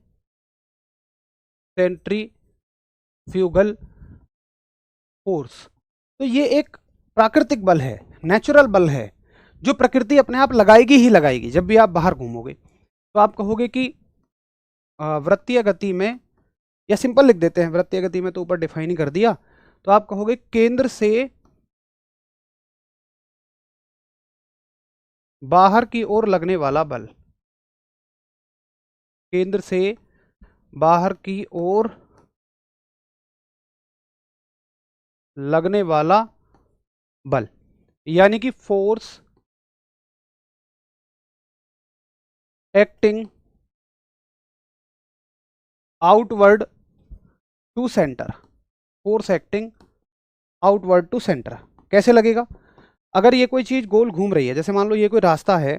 सेंट्रीफ्यूगल फोर्स। तो ये एक प्राकृतिक बल है, नेचुरल बल है, जो प्रकृति अपने आप लगाएगी ही लगाएगी जब भी आप बाहर घूमोगे। तो आप कहोगे कि वृत्तीय गति में, या सिंपल लिख देते हैं, वृत्तीय गति में तो ऊपर डिफाइन ही कर दिया। तो आप कहोगे केंद्र से बाहर की ओर लगने वाला बल, केंद्र से बाहर की ओर लगने वाला बल, यानी कि force acting outward to centre, force acting outward to centre. कैसे लगेगा, अगर ये कोई चीज गोल घूम रही है, जैसे मान लो ये कोई रास्ता है,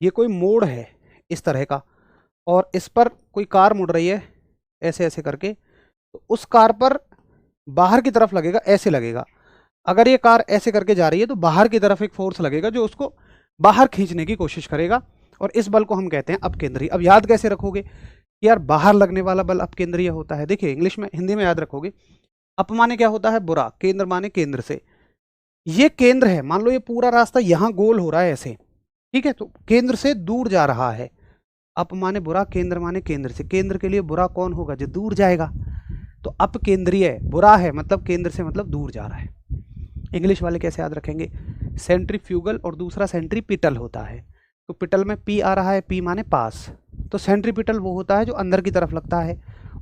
ये कोई मोड़ है इस तरह का, और इस पर कोई कार मुड़ रही है ऐसे ऐसे करके, तो उस कार पर बाहर की तरफ लगेगा, ऐसे लगेगा। अगर ये कार ऐसे करके जा रही है तो बाहर की तरफ एक फोर्स लगेगा जो उसको बाहर खींचने की कोशिश करेगा, और इस बल को हम कहते हैं अपकेंद्रीय। अब याद कैसे रखोगे कि यार बाहर लगने वाला बल अपकेंद्रीय होता है। देखिए इंग्लिश में, हिंदी में याद रखोगे, अप माने क्या होता है, बुरा, केंद्र माने केंद्र से। ये केंद्र है, मान लो ये पूरा रास्ता यहां गोल हो रहा है ऐसे, ठीक है, तो केंद्र से दूर जा रहा है। अप माने बुरा, केंद्र माने केंद्र से। केंद्र के लिए बुरा कौन होगा, जो दूर जाएगा। तो अपकेंद्रीय, बुरा है मतलब केंद्र से मतलब दूर जा रहा है। इंग्लिश वाले कैसे याद रखेंगे, सेंट्रीफ्यूगल और दूसरा सेंट्रीपिटल होता है। तो पिटल में पी आ रहा है, पी माने पास, तो सेंट्रीपिटल वो होता है जो अंदर की तरफ लगता है,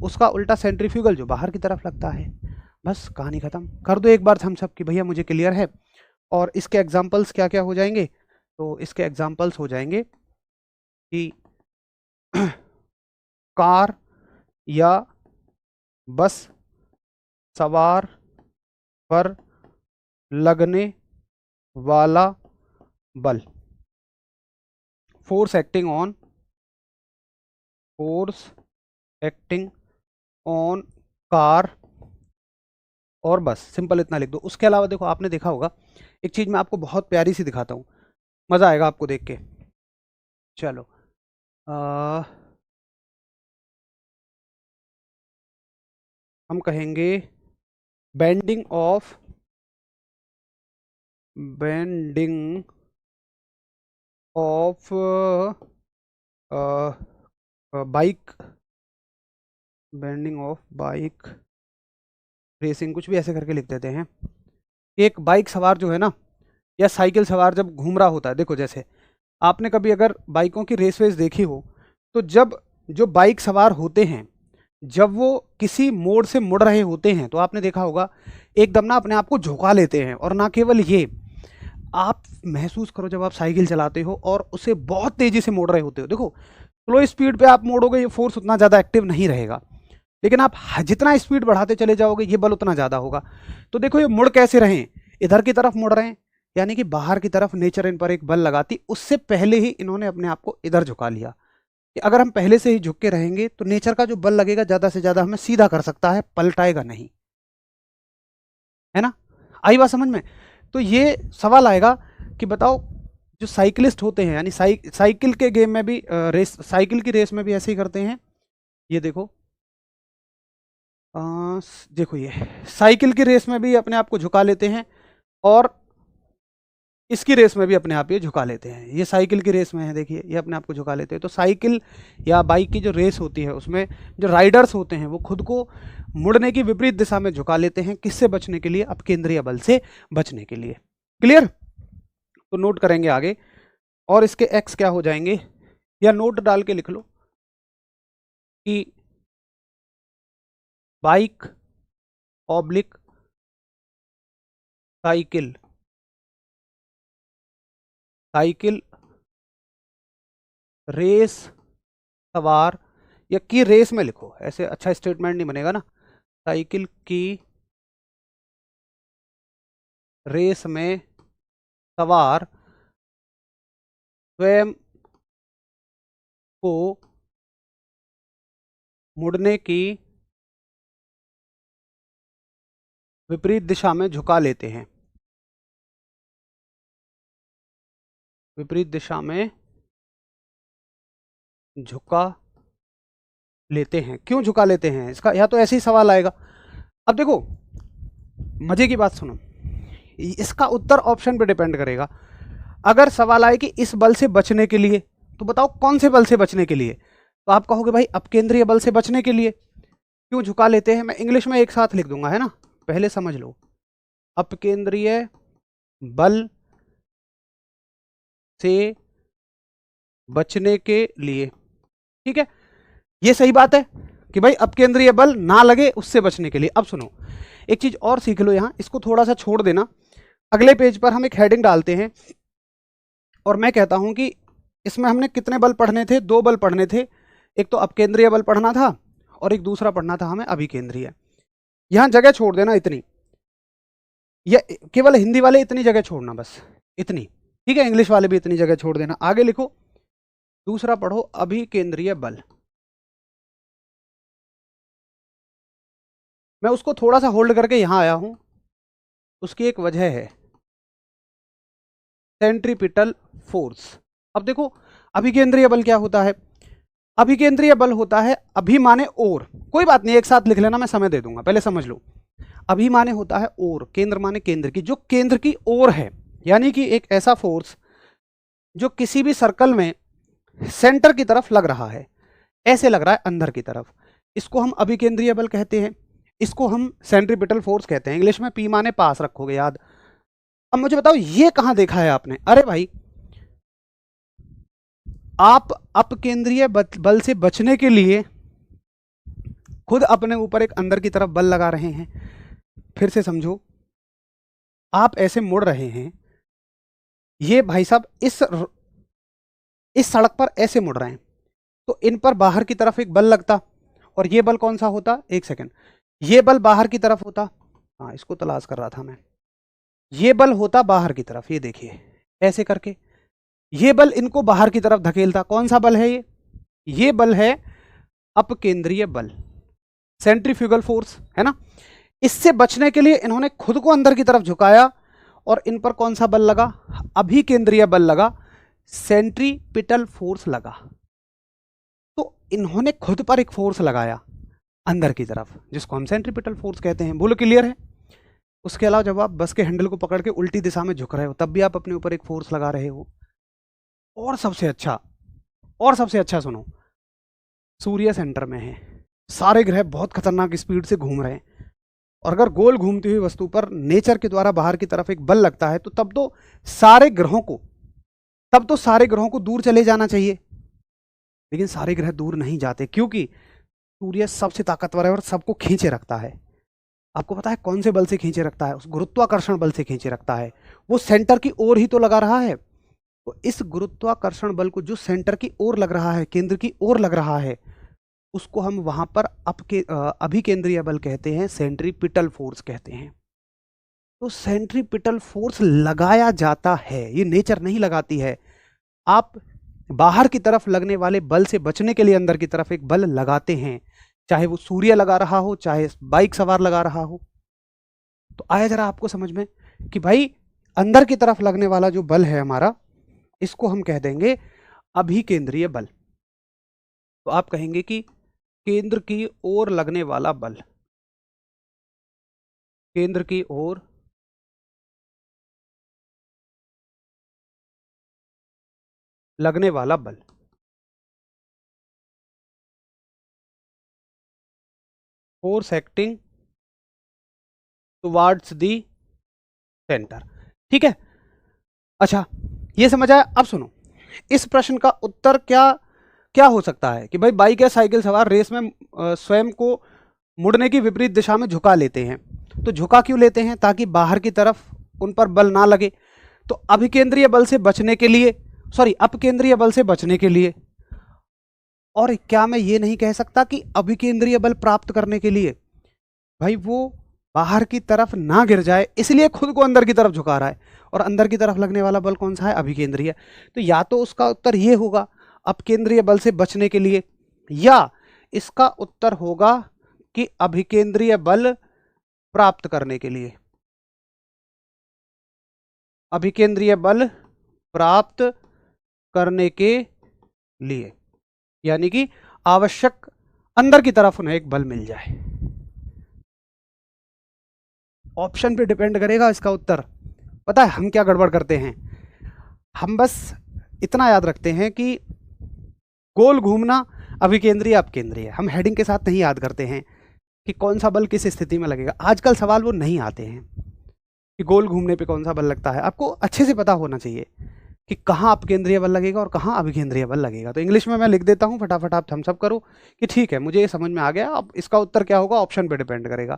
उसका उल्टा सेंट्रीफ्यूगल जो बाहर की तरफ लगता है। बस कहानी खत्म कर दो एक बार हम सब की, भैया मुझे क्लियर है। और इसके एग्जाम्पल्स क्या क्या हो जाएंगे, तो इसके एग्जाम्पल्स हो जाएंगे कि कार या बस सवार पर लगने वाला बल, force acting on, force acting on car और बस, सिंपल इतना लिख दो। उसके अलावा देखो आपने देखा होगा एक चीज मैं आपको बहुत प्यारी सी दिखाता हूँ, मजा आएगा आपको देख के। चलो हम कहेंगे bending of, bending of bike, bending of bike racing, कुछ भी ऐसे करके लिख देते हैं। एक बाइक सवार जो है ना, या साइकिल सवार जब घूम रहा होता है, देखो जैसे आपने कभी अगर बाइकों की रेस वेस देखी हो, तो जब जो बाइक सवार होते हैं जब वो किसी मोड़ से मुड़ रहे होते हैं तो आपने देखा होगा एकदम ना अपने आप को झुका लेते हैं। और ना केवल ये, आप महसूस करो जब आप साइकिल चलाते हो और उसे बहुत तेजी से मोड़ रहे होते हो, देखो स्लो स्पीड पे आप मोड़ोगे ये फोर्स उतना ज़्यादा एक्टिव नहीं रहेगा, लेकिन आप जितना स्पीड बढ़ाते चले जाओगे ये बल उतना ज़्यादा होगा। तो देखो ये मुड़ कैसे रहे हैं, इधर की तरफ मुड़ रहे हैं, यानी कि बाहर की तरफ नेचर इन पर एक बल लगाती, उससे पहले ही इन्होंने अपने आप को इधर झुका लिया। कि अगर हम पहले से ही झुक के रहेंगे तो नेचर का जो बल लगेगा ज़्यादा से ज़्यादा हमें सीधा कर सकता है, पलटाएगा नहीं, है ना। आई बात समझ में। तो ये सवाल आएगा कि बताओ जो साइकिलिस्ट होते हैं, यानी साइकिल के गेम में भी रेस, साइकिल की रेस में भी ऐसे ही करते हैं। ये देखो देखो ये साइकिल की रेस में भी अपने आप को झुका लेते हैं और इसकी रेस में भी अपने आप ये झुका लेते हैं। ये साइकिल की रेस में है, देखिए ये अपने आप को झुका लेते हैं। तो साइकिल या बाइक की जो रेस होती है उसमें जो राइडर्स होते हैं वो खुद को मुड़ने की विपरीत दिशा में झुका लेते हैं, किससे बचने के लिए, अपकेंद्रीय बल से बचने के लिए। क्लियर। तो नोट करेंगे आगे, और इसके एक्स क्या हो जाएंगे, या नोट डाल के लिख लो कि bike oblique cycle, cycle race सवार, या की रेस में लिखो, ऐसे अच्छा स्टेटमेंट नहीं बनेगा ना। साइकिल की रेस में सवार स्वयं को मुड़ने की विपरीत दिशा में झुका लेते हैं, विपरीत दिशा में झुका लेते हैं। क्यों झुका लेते हैं, इसका या तो ऐसे ही सवाल आएगा। अब देखो मजे की बात सुनो, इसका उत्तर ऑप्शन पे डिपेंड करेगा। अगर सवाल आए कि इस बल से बचने के लिए, तो बताओ कौन से बल से बचने के लिए, तो आप कहोगे भाई अपकेंद्रीय बल से बचने के लिए। क्यों झुका लेते हैं, मैं इंग्लिश में एक साथ लिख दूंगा, है ना, पहले समझ लो। अपकेंद्रीय बल से बचने के लिए, ठीक है, ये सही बात है कि भाई अपकेंद्रीय बल ना लगे उससे बचने के लिए। अब सुनो एक चीज और सीख लो, यहां इसको थोड़ा सा छोड़ देना, अगले पेज पर हम एक हेडिंग डालते हैं और मैं कहता हूं कि इसमें हमने कितने बल पढ़ने थे, दो बल पढ़ने थे, एक तो अपकेंद्रीय बल पढ़ना था और एक दूसरा पढ़ना था हमें अभिकेंद्रीय। यहां जगह छोड़ देना इतनी, या केवल हिंदी वाले इतनी जगह छोड़ना, बस इतनी, ठीक है, इंग्लिश वाले भी इतनी जगह छोड़ देना। आगे लिखो, दूसरा पढ़ो अभिकेंद्रीय बल। मैं उसको थोड़ा सा होल्ड करके यहां आया हूं, उसकी एक वजह है, सेंट्रीपिटल फोर्स। अब देखो अभिकेंद्रीय बल क्या होता है, अभिकेंद्रीय बल होता है, अभि माने और, कोई बात नहीं एक साथ लिख लेना, मैं समय दे दूंगा, पहले समझ लो। अभि माने होता है और, केंद्र माने केंद्र की, जो केंद्र की ओर है, यानी कि एक ऐसा फोर्स जो किसी भी सर्कल में सेंटर की तरफ लग रहा है, ऐसे लग रहा है अंदर की तरफ, इसको हम अभिकेंद्रीय बल कहते हैं, इसको हम सेंट्रीपिटल फोर्स कहते हैं। इंग्लिश में पी माने पास रखोगे याद। अब मुझे बताओ ये कहां देखा है आपने, अरे भाई आप अपकेंद्रीय बल से बचने के लिए खुद अपने ऊपर एक अंदर की तरफ बल लगा रहे हैं। फिर से समझो, आप ऐसे मुड़ रहे हैं, ये भाई साहब इस सड़क पर ऐसे मुड़ रहे हैं, तो इन पर बाहर की तरफ एक बल लगता, और ये बल कौन सा होता, एक सेकंड, ये बल बाहर की तरफ होता, हाँ इसको तलाश कर रहा था मैं, ये बल होता बाहर की तरफ, ये देखिए ऐसे करके ये बल इनको बाहर की तरफ धकेलता। कौन सा बल है ये बल है अपकेंद्रीय बल, सेंट्रीफ्यूगल फोर्स, है ना। इससे बचने के लिए इन्होंने खुद को अंदर की तरफ झुकाया और इन पर कौन सा बल लगा, अभिकेंद्रीय बल लगा, सेंट्रीपिटल फोर्स लगा। तो इन्होंने खुद पर एक फोर्स लगाया अंदर की तरफ, जिसको हम सेंट्रीपिटल फोर्स कहते हैं। बोलो क्लियर है। उसके अलावा जब आप बस के हैंडल को पकड़ के उल्टी दिशा में झुक रहे हो, तब भी आप अपने ऊपर एक फोर्स लगा रहे हो। और सबसे अच्छा सुनो, सूर्य सेंटर में है, सारे ग्रह बहुत खतरनाक स्पीड से घूम रहे हैं, और अगर गोल घूमती हुई वस्तु पर नेचर के द्वारा बाहर की तरफ एक बल लगता है, तो तब तो सारे ग्रहों को दूर चले जाना चाहिए। लेकिन सारे ग्रह दूर नहीं जाते, क्योंकि सूर्य सबसे ताकतवर है और सबको खींचे रखता है। आपको पता है कौन से बल से खींचे रखता है? उस गुरुत्वाकर्षण बल से खींचे रखता है। वो सेंटर की ओर ही तो लगा रहा है। तो इस गुरुत्वाकर्षण बल को जो सेंटर की ओर लग रहा है, केंद्र की ओर लग रहा है, उसको हम वहां पर अभिकेंद्रीय बल कहते हैं, सेंट्रीपिटल फोर्स कहते हैं। तो सेंट्रीपिटल फोर्स लगाया जाता है, ये नेचर नहीं लगाती है। आप बाहर की तरफ लगने वाले बल से बचने के लिए अंदर की तरफ एक बल लगाते हैं, चाहे वो सूर्य लगा रहा हो, चाहे बाइक सवार लगा रहा हो। तो आया जरा आपको समझ में कि भाई अंदर की तरफ लगने वाला जो बल है हमारा, इसको हम कह देंगे अभिकेंद्रीय बल। तो आप कहेंगे कि केंद्र की ओर लगने वाला बल, केंद्र की ओर लगने वाला बल, force acting towards the centre. ठीक है, अच्छा ये समझ आया। अब सुनो, इस प्रश्न का उत्तर क्या क्या हो सकता है कि भाई बाइक या साइकिल सवार रेस में स्वयं को मुड़ने की विपरीत दिशा में झुका लेते हैं। तो झुका क्यों लेते हैं? ताकि बाहर की तरफ उन पर बल ना लगे। तो अभिकेंद्रीय बल से बचने के लिए, सॉरी अपकेंद्रीय बल से बचने के लिए। और क्या मैं ये नहीं कह सकता कि अभिकेंद्रीय बल प्राप्त करने के लिए? भाई वो बाहर की तरफ ना गिर जाए, इसलिए खुद को अंदर की तरफ झुका रहा है, और अंदर की तरफ लगने वाला बल कौन सा है? अभिकेंद्रीय। तो या तो उसका उत्तर ये होगा अपकेंद्रीय बल से बचने के लिए, या इसका उत्तर होगा कि अभिकेंद्रीय बल प्राप्त करने के लिए। अभिकेंद्रीय बल प्राप्त करने के लिए, यानी कि आवश्यक अंदर की तरफ उन्हें एक बल मिल जाए। ऑप्शन पे डिपेंड करेगा इसका उत्तर। पता है हम क्या गड़बड़ करते हैं? हम बस इतना याद रखते हैं कि गोल घूमना अभिकेंद्रीय अपकेंद्रीय, हम हेडिंग के साथ नहीं याद करते हैं कि कौन सा बल किस स्थिति में लगेगा। आजकल सवाल वो नहीं आते हैं कि गोल घूमने पे कौन सा बल लगता है। आपको अच्छे से पता होना चाहिए कि कहाँ अपकेंद्रीय बल लगेगा और कहाँ अभिकेंद्रीय बल लगेगा। तो इंग्लिश में मैं लिख देता हूँ, फटाफट आप थम्स अप करो कि ठीक है मुझे ये समझ में आ गया। अब इसका उत्तर क्या होगा, ऑप्शन पे डिपेंड करेगा।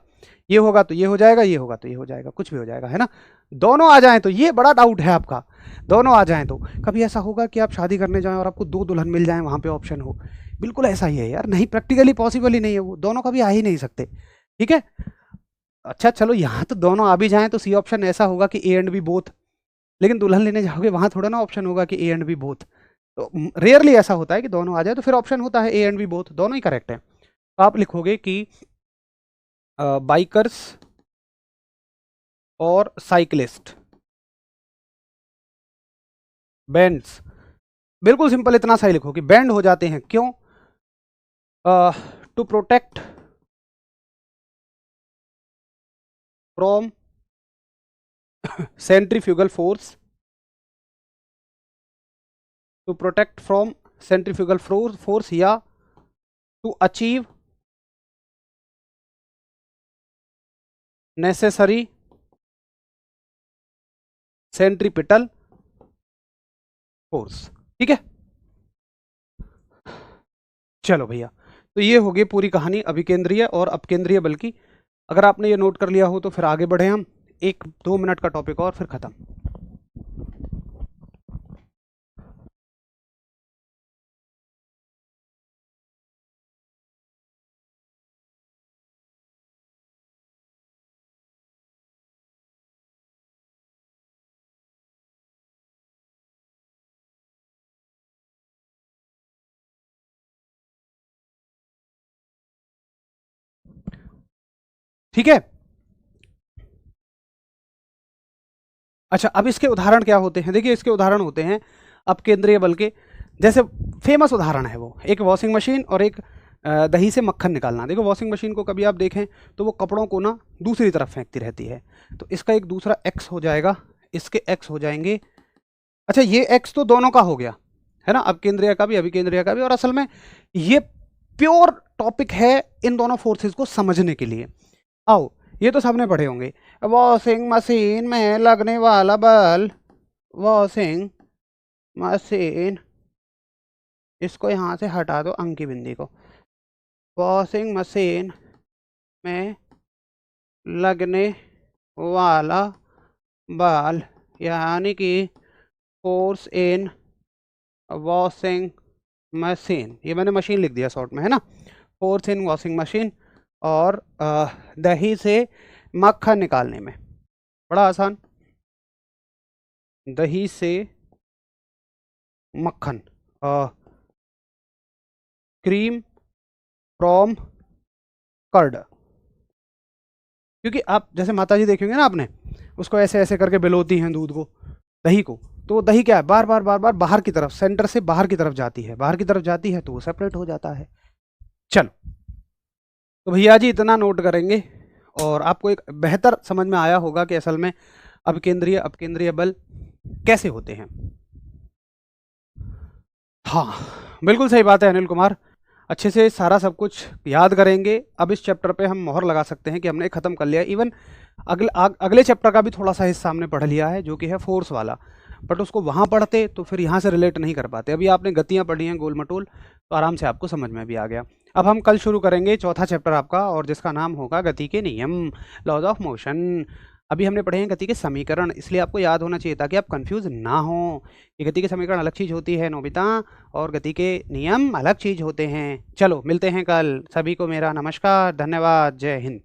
ये होगा तो ये हो जाएगा, ये होगा तो ये हो जाएगा, कुछ भी हो जाएगा, है ना। दोनों आ जाएं तो, ये बड़ा डाउट है आपका, दोनों आ जाएं तो। कभी ऐसा होगा कि आप शादी करने जाएं और आपको दो दुल्हन मिल जाएं, वहां पे ऑप्शन हो? बिल्कुल ऐसा ही है यार, नहीं प्रैक्टिकली पॉसिबल ही नहीं है, वो दोनों कभी आ ही नहीं सकते। ठीक है, अच्छा चलो यहाँ तो दोनों आ भी जाएं तो सी ऑप्शन ऐसा होगा कि ए एंड बी बोथ। लेकिन दुल्हन लेने जाओगे वहां थोड़ा ना ऑप्शन होगा कि ए एंड बी बोथ। तो रेयरली ऐसा होता है कि दोनों आ जाए, तो फिर ऑप्शन होता है ए एंड बी बोथ, दोनों ही करेक्ट है। तो आप लिखोगे कि बाइकर्स और साइकिलिस्ट बैंड्स, बिल्कुल सिंपल इतना सा ही लिखो कि बैंड हो जाते हैं। क्यों? To protect from centrifugal force, to protect from centrifugal force, या to achieve necessary centripetal force. ठीक है, चलो भैया, तो ये होगी पूरी कहानी अभिकेंद्रीय और अपकेंद्रीय बल की। अगर आपने ये नोट कर लिया हो तो फिर आगे बढ़े हम, 1-2 मिनट का टॉपिक और फिर खत्म। ठीक है। अच्छा, अब इसके उदाहरण क्या होते हैं? देखिए, इसके उदाहरण होते हैं अपकेंद्रीय बल के। जैसे फेमस उदाहरण है वो, एक वॉशिंग मशीन और एक दही से मक्खन निकालना। देखो, वॉशिंग मशीन को कभी आप देखें तो वो कपड़ों को ना दूसरी तरफ फेंकती रहती है, तो इसका एक दूसरा एक्स हो जाएगा, इसके एक्स हो जाएंगे। अच्छा, ये एक्स तो दोनों का हो गया है ना, अपकेंद्रीय का भी अभिकेंद्रीय का भी। और असल में ये प्योर टॉपिक है इन दोनों फोर्सेस को समझने के लिए। आओ, ये तो सबने पढ़े होंगे, वॉशिंग मशीन में लगने वाला बल, वॉशिंग मशीन, इसको यहाँ से हटा दो अंकी बिंदी को, वॉशिंग मशीन में लगने वाला बल यानी कि फोर्स इन वॉशिंग मशीन, ये मैंने मशीन लिख दिया शॉर्ट में है ना, फोर्स इन वॉशिंग मशीन। और दही से मक्खन निकालने में बड़ा आसान, दही से मक्खन, क्रीम फ्रॉम कर्ड। क्योंकि आप जैसे माता जी देखेंगे ना आपने, उसको ऐसे ऐसे करके बिलोती हैं दूध को, दही को, तो वो दही क्या है, बार बार बार बार बाहर की तरफ, सेंटर से बाहर की तरफ जाती है, बाहर की तरफ जाती है तो वो सेपरेट हो जाता है। चलो, तो भैया जी इतना नोट करेंगे और आपको एक बेहतर समझ में आया होगा कि असल में अपकेंद्रीय अपकेंद्रीय बल कैसे होते हैं। हाँ, बिल्कुल सही बात है अनिल कुमार, अच्छे से सारा सब कुछ याद करेंगे। अब इस चैप्टर पे हम मोहर लगा सकते हैं कि हमने ख़त्म कर लिया। इवन अगले चैप्टर का भी थोड़ा सा हिस्सा हमने पढ़ लिया है जो कि है फोर्स वाला, बट उसको वहाँ पढ़ते तो फिर यहाँ से रिलेट नहीं कर पाते। अभी आपने गतियाँ पढ़ी हैं गोल मटोल, तो आराम से आपको समझ में भी आ गया। अब हम कल शुरू करेंगे चौथा चैप्टर आपका, और जिसका नाम होगा गति के नियम, लॉज ऑफ मोशन। अभी हमने पढ़े हैं गति के समीकरण, इसलिए आपको याद होना चाहिए ताकि आप कंफ्यूज ना हो। ये गति के समीकरण अलग चीज़ होती है नोबिता, और गति के नियम अलग चीज़ होते हैं। चलो मिलते हैं कल, सभी को मेरा नमस्कार, धन्यवाद, जय हिंद।